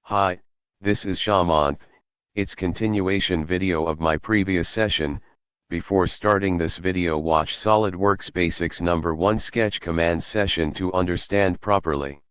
Hi, this is Shamanth. It's continuation video of my previous session. Before starting this video, watch SolidWorks Basics number 1 sketch command session to understand properly.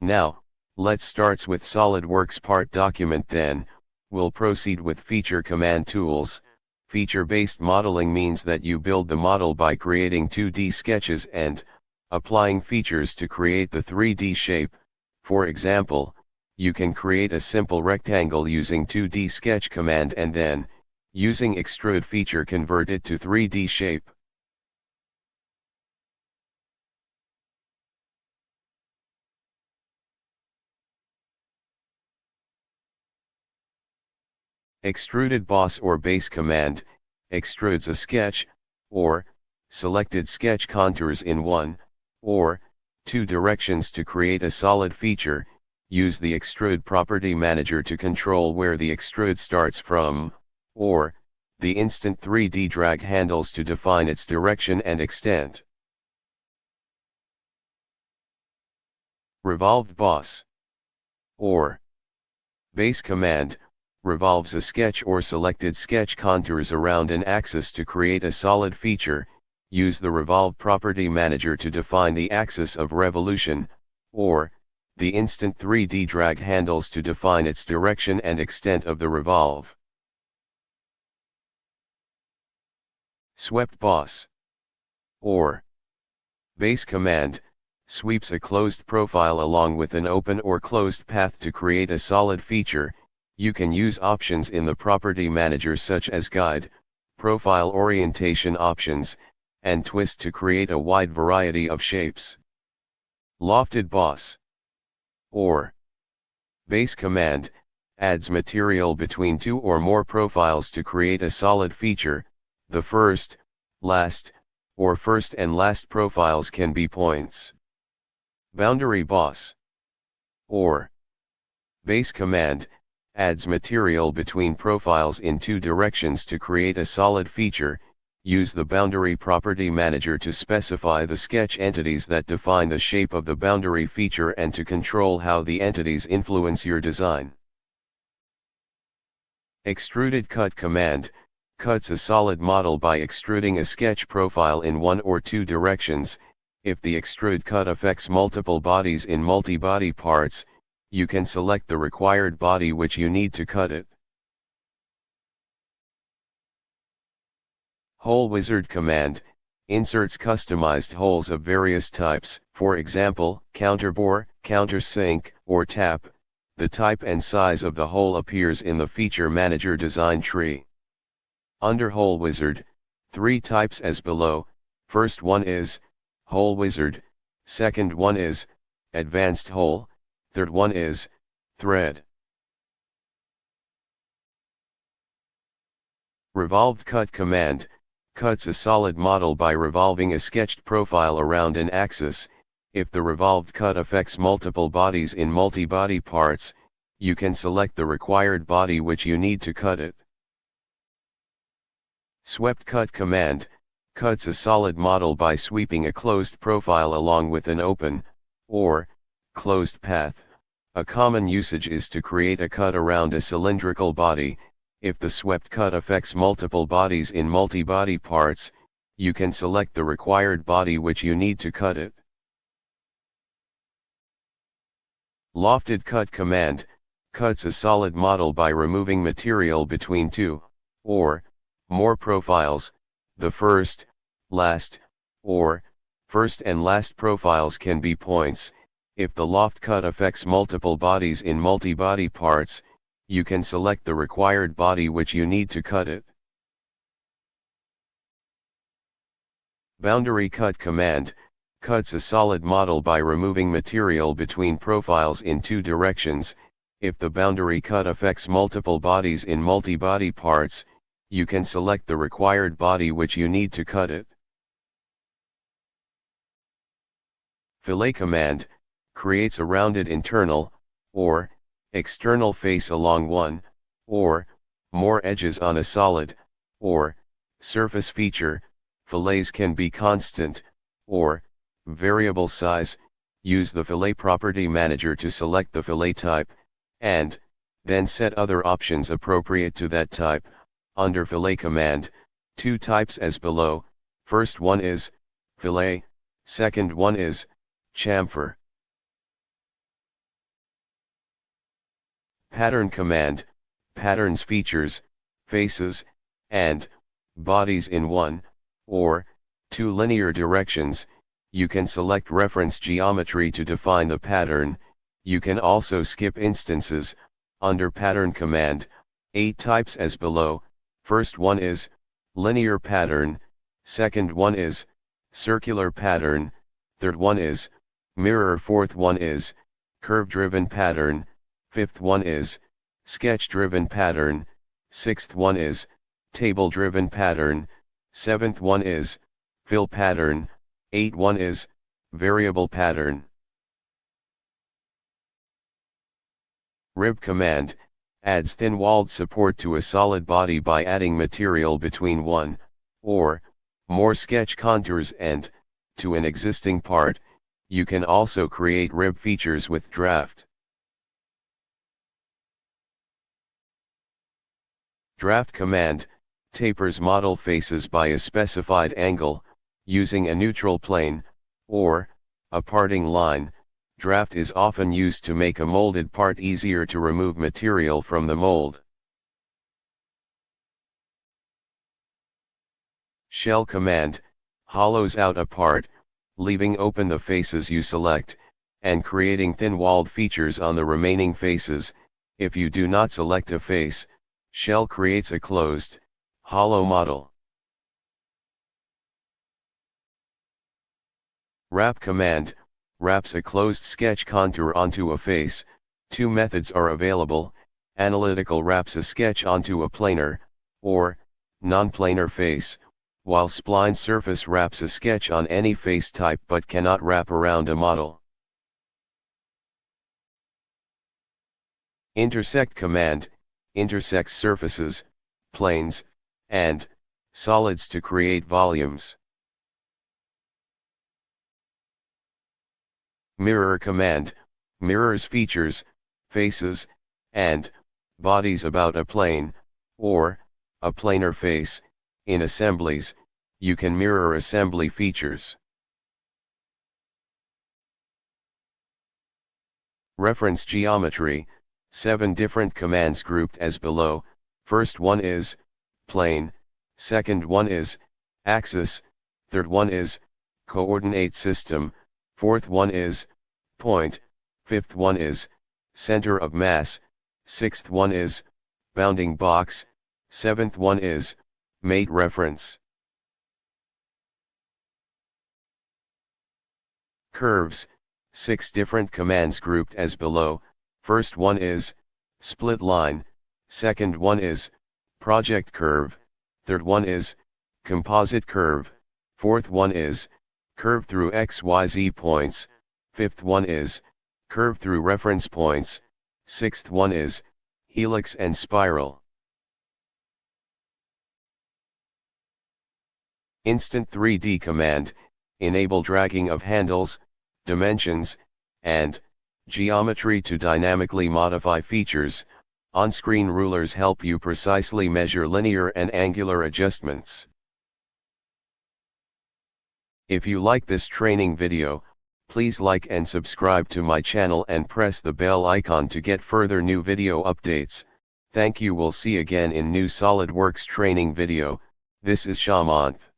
Now, let's start with SolidWorks part document, then we'll proceed with feature command tools. Feature-based modeling means that you build the model by creating 2D sketches and applying features to create the 3D shape. For example, you can create a simple rectangle using 2D sketch command and then, using extrude feature, convert it to 3D shape. Extruded boss or base command extrudes a sketch or selected sketch contours in one or two directions to create a solid feature. Use the extrude property manager to control where the extrude starts from, or the instant 3D drag handles to define its direction and extent. Revolved boss or base command revolves a sketch or selected sketch contours around an axis to create a solid feature. Use the revolve property manager to define the axis of revolution, or the instant 3D drag handles to define its direction and extent of the revolve. Swept boss or base command sweeps a closed profile along with an open or closed path to create a solid feature. You can use options in the property manager such as guide, profile orientation options, and twist to create a wide variety of shapes. Lofted boss or base command adds material between two or more profiles to create a solid feature. The first, last, or first and last profiles can be points. Boundary boss or base command adds material between profiles in two directions to create a solid feature. Use the boundary property manager to specify the sketch entities that define the shape of the boundary feature and to control how the entities influence your design. Extruded cut command cuts a solid model by extruding a sketch profile in one or two directions. If the extrude cut affects multiple bodies in multi-body parts, you can select the required body which you need to cut it. Hole wizard command inserts customized holes of various types, for example, counterbore, countersink, or tap. The type and size of the hole appears in the feature manager design tree. Under hole wizard, 3 types as below. First one is hole wizard, second one is advanced hole, third one is thread. Revolved cut command cuts a solid model by revolving a sketched profile around an axis. If the revolved cut affects multiple bodies in multi-body parts, you can select the required body which you need to cut it. Swept cut command cuts a solid model by sweeping a closed profile along with an open, or closed path. A common usage is to create a cut around a cylindrical body. If the swept cut affects multiple bodies in multi-body parts, you can select the required body which you need to cut it. Lofted cut command cuts a solid model by removing material between two or more profiles. The first, last, or first and last profiles can be points. If the loft cut affects multiple bodies in multi-body parts, you can select the required body which you need to cut it. Boundary cut command cuts a solid model by removing material between profiles in two directions. If the boundary cut affects multiple bodies in multi-body parts, you can select the required body which you need to cut it. Fillet command creates a rounded internal, or external face along one, or more edges on a solid, or surface feature. Fillets can be constant, or variable size. Use the fillet property manager to select the fillet type, and then set other options appropriate to that type. Under fillet command, two types as below. First one is fillet, second one is chamfer. Pattern command, patterns features, faces, and bodies in one or two linear directions. You can select reference geometry to define the pattern. You can also skip instances. Under pattern command, 8 types as below. First one is linear pattern, second one is circular pattern, third one is mirror, fourth one is curve driven pattern, fifth one is sketch driven pattern, sixth one is table driven pattern, seventh one is fill pattern, eighth one is variable pattern. Rib command adds thin-walled support to a solid body by adding material between one or more sketch contours and to an existing part. You can also create rib features with draft. Draft command tapers model faces by a specified angle, using a neutral plane or a parting line. Draft is often used to make a molded part easier to remove material from the mold. Shell command hollows out a part, leaving open the faces you select, and creating thin-walled features on the remaining faces. If you do not select a face, shell creates a closed, hollow model. Wrap command wraps a closed sketch contour onto a face. Two methods are available. Analytical wraps a sketch onto a planar or non-planar face, while spline surface wraps a sketch on any face type but cannot wrap around a model. Intersect command intersects surfaces, planes, and solids to create volumes. Mirror command mirrors features, faces, and bodies about a plane or a planar face. In assemblies, you can mirror assembly features. Reference geometry, 7 different commands grouped as below. First one is plane, second one is axis, third one is coordinate system, fourth one is point, fifth one is center of mass, sixth one is bounding box, seventh one is mate reference. Curves, 6 different commands grouped as below. First one is split line, second one is project curve, third one is composite curve, fourth one is curve through XYZ points, fifth one is curve through reference points, sixth one is helix and spiral. Instant 3D command enable dragging of handles, dimensions, and geometry to dynamically modify features. On-screen rulers help you precisely measure linear and angular adjustments. If you like this training video, please like and subscribe to my channel and press the bell icon to get further new video updates. Thank you. We'll see again in new SolidWorks training video. This is Shamanth.